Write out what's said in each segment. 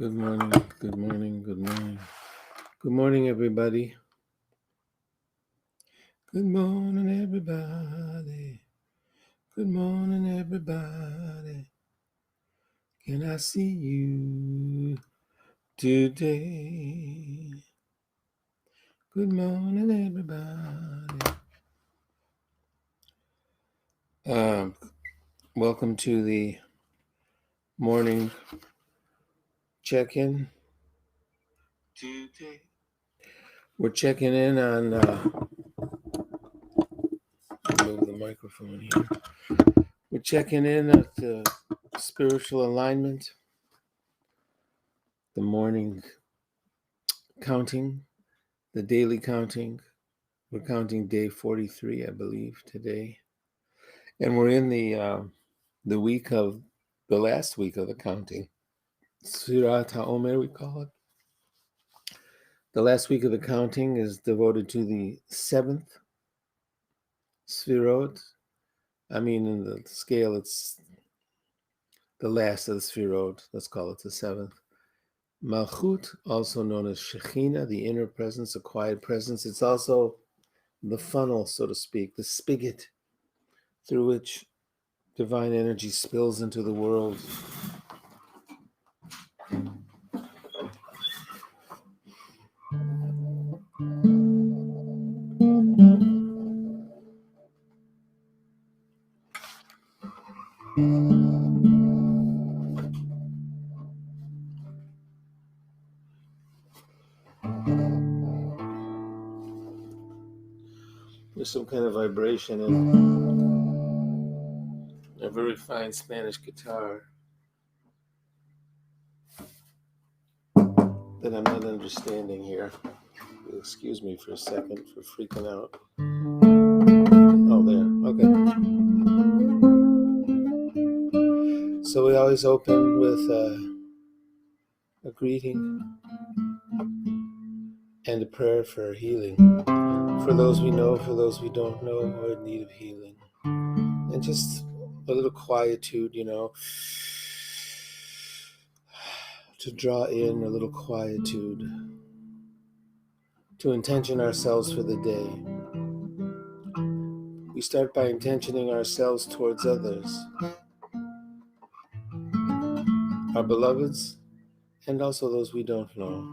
Good morning, good morning, good morning. Good morning, everybody. Good morning, everybody. Good morning, everybody. Can I see you today? Good morning, everybody. Welcome to the morning check-in today. We're checking in on move the microphone here. We're checking in at the spiritual alignment, the morning counting, the daily counting. We're counting day 43, I believe, today. And we're in the week of the last week of the counting. Sfirat HaOmer, we call it. The last week of the counting is devoted to the seventh Sfirot. I mean, in the scale, it's the last of the Sfirot. Let's call it the seventh. Malchut, also known as Shekhinah, the inner presence, a quiet presence. It's also the funnel, so to speak, the spigot through which divine energy spills into the world. There's some kind of vibration in a very fine Spanish guitar that I'm not understanding here. Excuse me for a second for freaking out. Oh, there. Okay. So we always open with a greeting and a prayer for healing. For those we know, for those we don't know, who are in need of healing. And just a little quietude, to draw in a little quietude, to intention ourselves for the day. We start by intentioning ourselves towards others, our beloveds, and also those we don't know.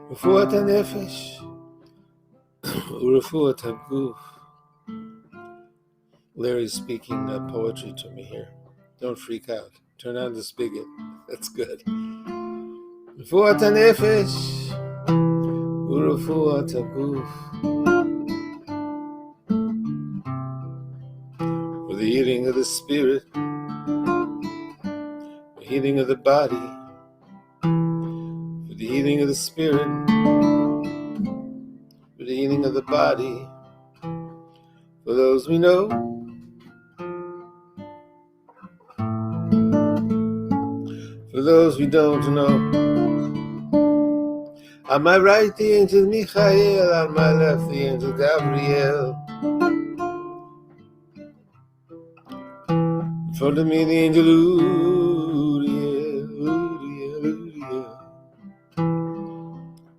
Refuat HaNefesh, Refuat HaGuf. Larry's speaking poetry to me here. Don't freak out. Turn on the spigot. That's good. Refuat HaNefesh, Refuat HaGuf. For the healing of the spirit, the healing of the body, for the healing of the spirit, for the healing of the body, for those we know, for those we don't know. On my right, the angel Michael, on my left, the angel Gabriel. In front of me, the angel Uriel, Uriel, Uriel.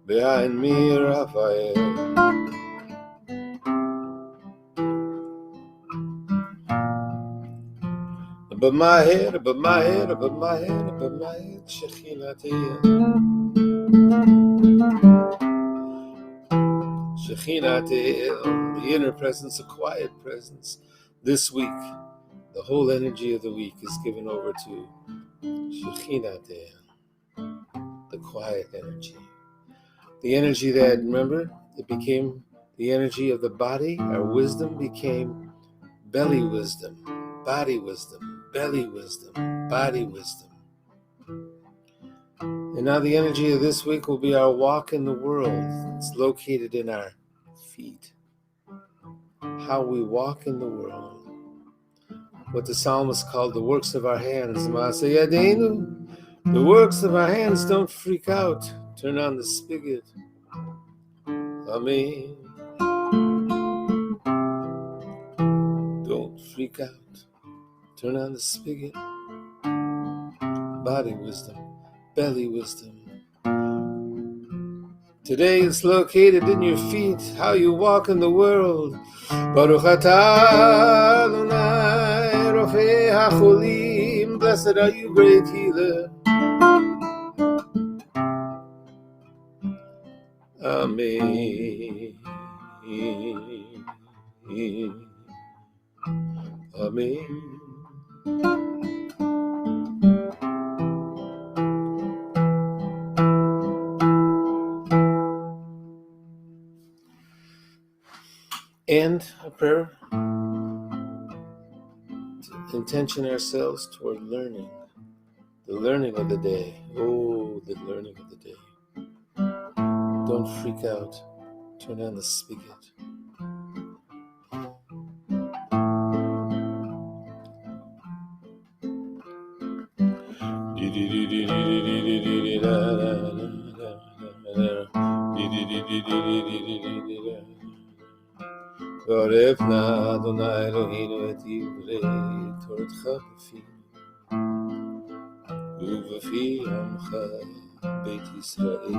Behind me, Raphael. Above my head, above my head, above my head, above my head, Shekhinah Te'el. Shekhinah Te'el, the inner presence, a quiet presence. This week, the whole energy of the week is given over to Shekhinah Te'el, the quiet energy. The energy that, remember, it became the energy of the body. Our wisdom became belly wisdom, body wisdom, belly wisdom, body wisdom. And now the energy of this week will be our walk in the world. It's located in our feet. How we walk in the world. what the psalmist called the works of our hands. Maaseh Yadeinu, the works of our hands. Don't freak out. Turn on the spigot. Amen. Don't freak out. Turn on the spigot. Body wisdom, belly wisdom. Today it's located in your feet, how you walk in the world. Baruch atah Adonai Rofei HaCholim. Blessed are you, great healer. Amen. Amen. And a prayer to intention ourselves toward learning. The learning of the day. Oh, the learning of the day. Don't freak out. Turn on the spigot. וערפנה אדוני אלוהינו את דברי תורתך בפי ובפי עמך בית ישראל.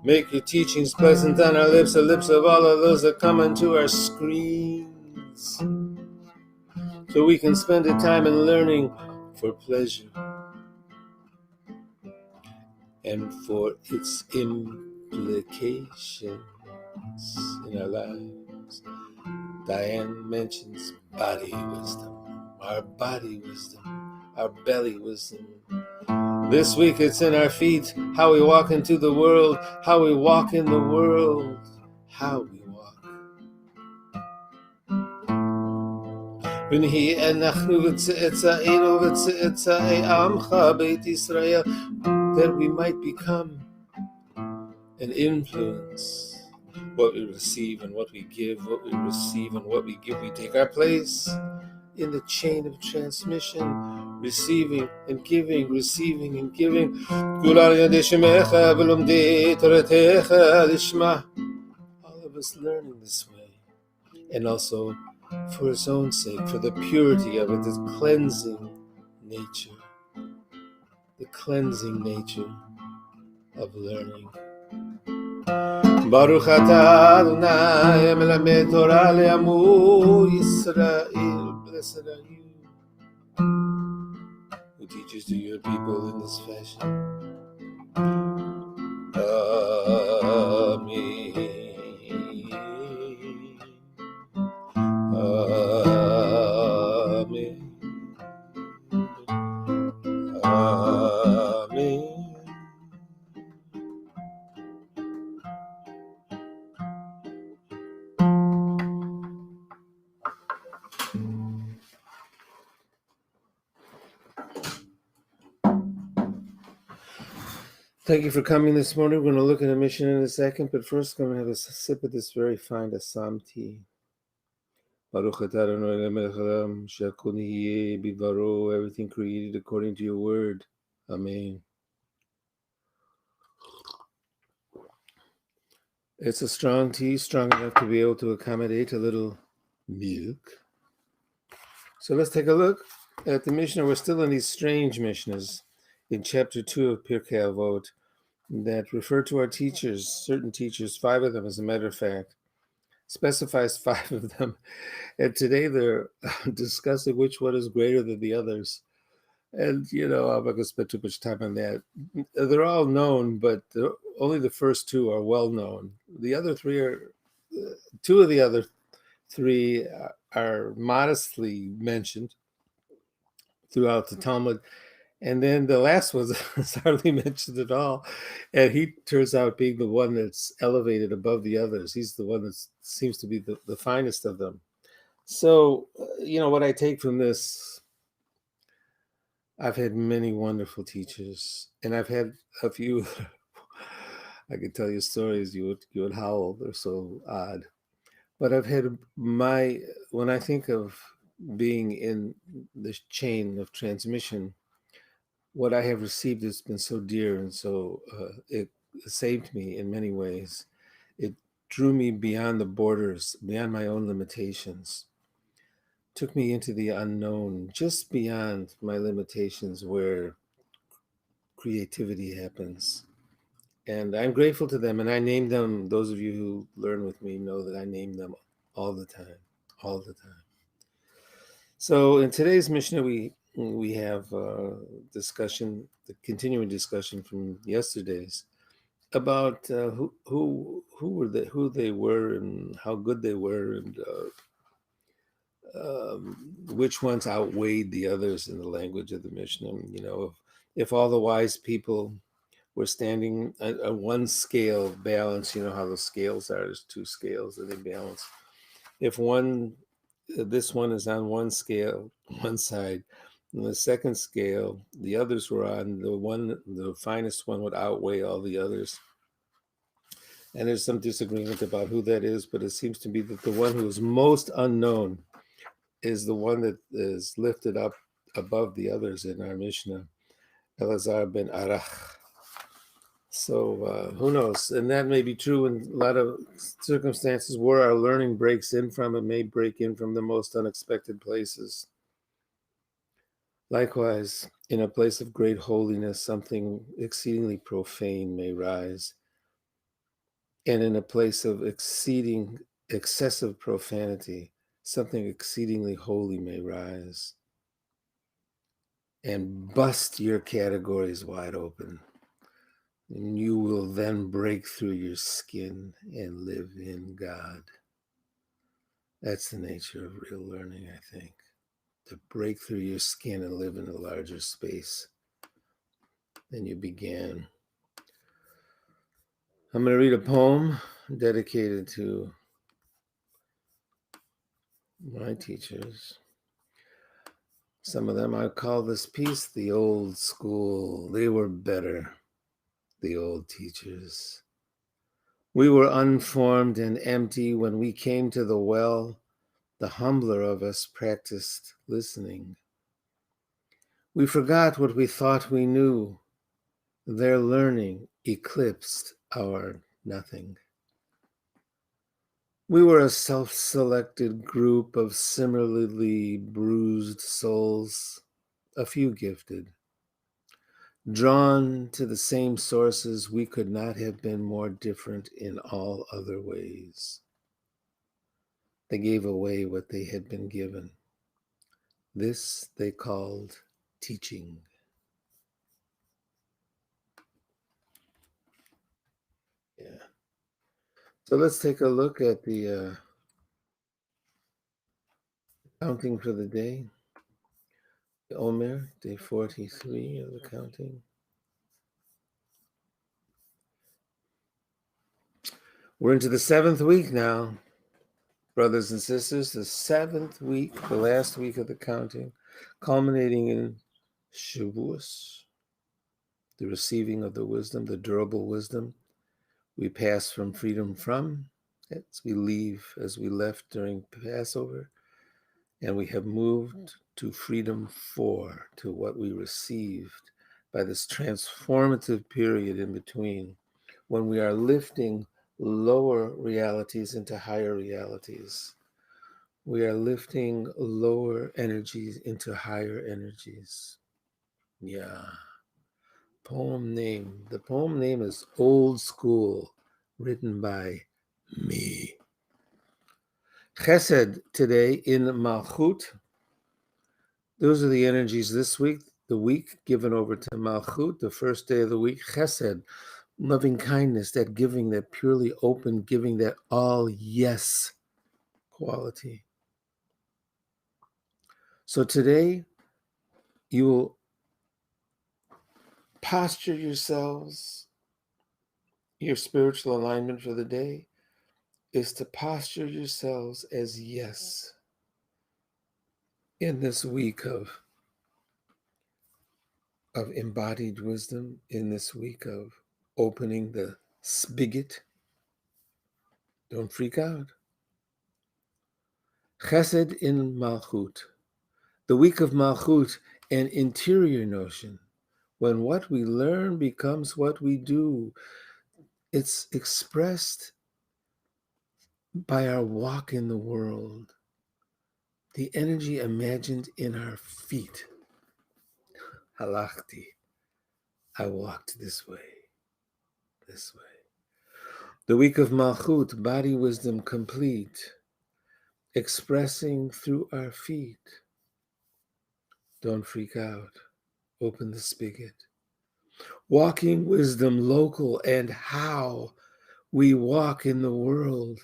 Make your teachings pleasant on our lips, the lips of all of those that come into our screens, so we can spend a time in learning for pleasure and for its implications in our lives. Diane mentions body wisdom, our body wisdom, our belly wisdom. This week it's in our feet, how we walk into the world, how we walk in the world, how we walk. That we might become an influence. What we receive and what we give, what we receive and what we give. We take our place in the chain of transmission, receiving and giving, receiving and giving. All of us learning this way. And also for its own sake, for the purity of it, the cleansing nature. The cleansing nature of learning. Baruch atah Adonai melamed Torah le'amu Yisrael. Blessed are you who teaches to your people in this fashion. Amen. Amen. Amen. Thank you for coming this morning. We're going to look at a mission in a second, but first I'm going to have a sip of this very fine Assam tea. Everything created according to your word. Amen. It's a strong tea, strong enough to be able to accommodate a little milk. So let's take a look at the Mishnah. We're still in these strange Mishnahs in chapter 2 of Pirkei Avot that refer to our teachers, certain teachers, 5 of them as a matter of fact, specifies 5 of them. And today they're discussing which one is greater than the others. And, I'm not going to spend too much time on that. They're all known, but only the first 2 are well known. The other 3 are, 2 of the other 3 are modestly mentioned throughout the Talmud. And then the last one is hardly mentioned at all. And he turns out being the one that's elevated above the others. He's the one that seems to be the finest of them. So, what I take from this, I've had many wonderful teachers. And I've had a few, I could tell you stories, you would howl. They're so odd. But I've had when I think of being in the chain of transmission, what I have received has been so dear, and so it saved me in many ways. It drew me beyond the borders, beyond my own limitations, took me into the unknown, just beyond my limitations where creativity happens. And I'm grateful to them, and I name them. Those of you who learn with me know that I name them all the time, all the time. So in today's Mishnah, we have discussion, the continuing discussion from yesterday's about who they were and how good they were, and which ones outweighed the others in the language of the Mishnah. You know, if all the wise people were standing on one scale balance, you know how the scales are. There's two scales and they balance. If this one is on one scale, one side, and the second scale, the others were on the finest one would outweigh all the others. And there's some disagreement about who that is, but it seems to be that the one who is most unknown is the one that is lifted up above the others in our Mishnah, Elazar ben Arach. So who knows? And that may be true in a lot of circumstances where our learning breaks in from. It may break in from the most unexpected places. Likewise, in a place of great holiness, something exceedingly profane may rise. And in a place of excessive profanity, something exceedingly holy may rise and bust your categories wide open. And you will then break through your skin and live in God. That's the nature of real learning, I think. To break through your skin and live in a larger space than you began. I'm going to read a poem dedicated to my teachers. Some of them I call this piece the old school. They were better, the old teachers. We were unformed and empty when we came to the well. The humbler of us practiced listening. We forgot what we thought we knew. Their learning eclipsed our nothing. We were a self-selected group of similarly bruised souls, a few gifted. Drawn to the same sources, we could not have been more different in all other ways. They gave away what they had been given. This they called teaching. Yeah. So let's take a look at the counting for the day. Omer, day 43 of the counting. We're into the 7th week now, brothers and sisters, the 7th week, the last week of the counting, culminating in Shavuos, the receiving of the wisdom, the durable wisdom. We pass from freedom from, as we leave, as we left during Passover, and we have moved to freedom for, to what we received by this transformative period in between, when we are lifting lower realities into higher realities. We are lifting lower energies into higher energies. Yeah. Poem name. The poem name is Old School, written by me. Chesed today in Malchut. Those are the energies this week, the week given over to Malchut, the first day of the week. Chesed, loving kindness, that giving, that purely open giving, that all yes quality. So today, you will posture yourselves. Your spiritual alignment for the day is to posture yourselves as yes in this week of embodied wisdom, in this week of opening the spigot. Don't freak out. Chesed in Malchut, the week of Malchut, an interior notion. When what we learn becomes what we do, it's expressed by our walk in the world, the energy imagined in our feet. Halachti, I walked this way, this way. The week of Malchut, body wisdom complete, expressing through our feet. Don't freak out. Open the spigot. Walking wisdom local and how we walk in the world,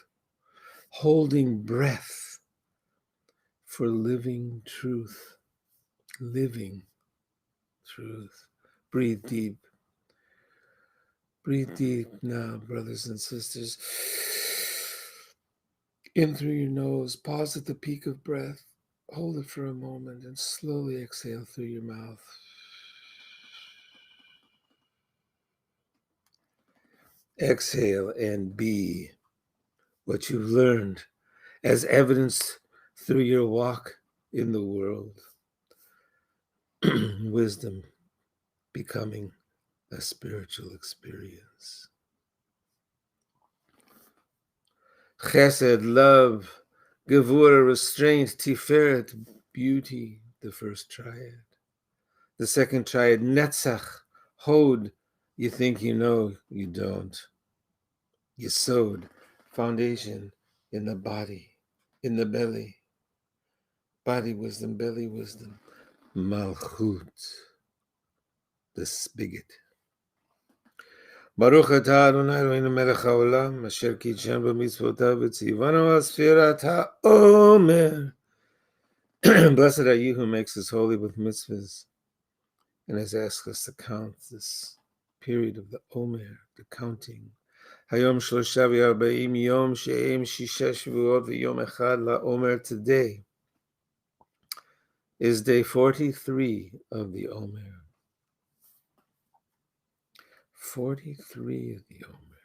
holding breath for living truth. Living truth. Breathe deep. Breathe deep now, brothers and sisters. In through your nose, pause at the peak of breath, hold it for a moment, and slowly exhale through your mouth. Exhale and be what you've learned as evidenced through your walk in the world. Wisdom becoming a spiritual experience. Chesed, love. Gevura, restraint. Tiferet, beauty, the first triad. The second triad, Netzach, Hod, you think you know, you don't. Yesod, foundation in the body, in the belly. Body wisdom, belly wisdom. Malchut, the spigot. Baruch atah Adonai Eloheinu melech haolam, asher kitshenu b'mitzvotav v'tzivanu al sfirat ha'omer. Blessed are you who makes us holy with mitzvahs and has asked us to count this period of the Omer, the counting. Hayom shlosha v'arba'im yom she'em shisha shvuot v'yom echad la'omer. Today is day 43 of the Omer. 43 of the Omer,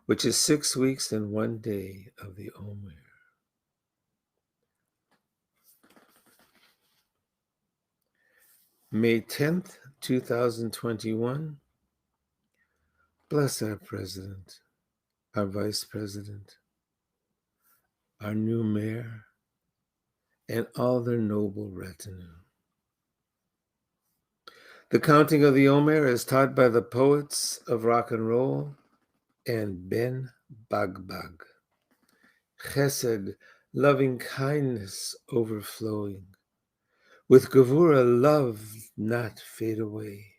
which is 6 weeks and 1 day of the Omer. May 10th, 2021. Bless our president, our vice president, our new mayor, and all their noble retinue. The counting of the Omer is taught by the poets of rock and roll and Ben Bagbag. Chesed, loving kindness overflowing. With Gevura, love not fade away.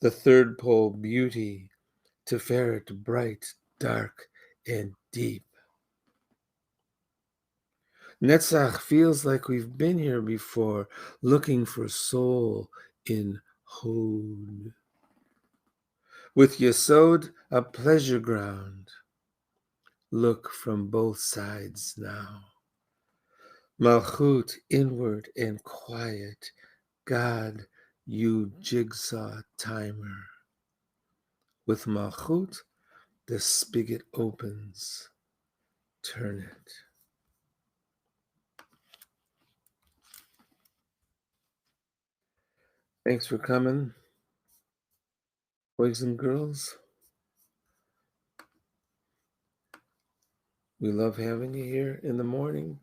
The third pole, beauty, Tiferet, bright, dark, and deep. Netzach feels like we've been here before, looking for soul in Hod. With Yesod, a pleasure ground. Look from both sides now. Malchut, inward and quiet. God, you jigsaw timer. With Malchut, the spigot opens. Turn it. Thanks for coming, boys and girls. We love having you here in the morning,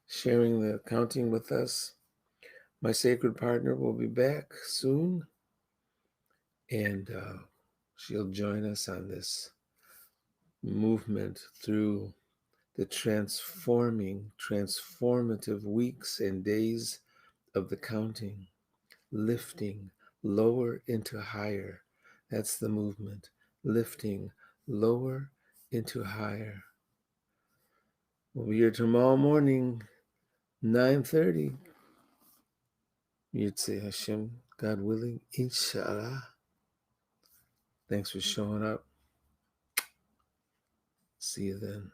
sharing the counting with us. My sacred partner will be back soon, and she'll join us on this movement through the transformative weeks and days of the counting, lifting lower into higher. That's the movement, lifting lower into higher. We'll be here tomorrow morning, 9:30. Yitzhak Hashem, God willing, inshallah. Thanks for showing up. See you then.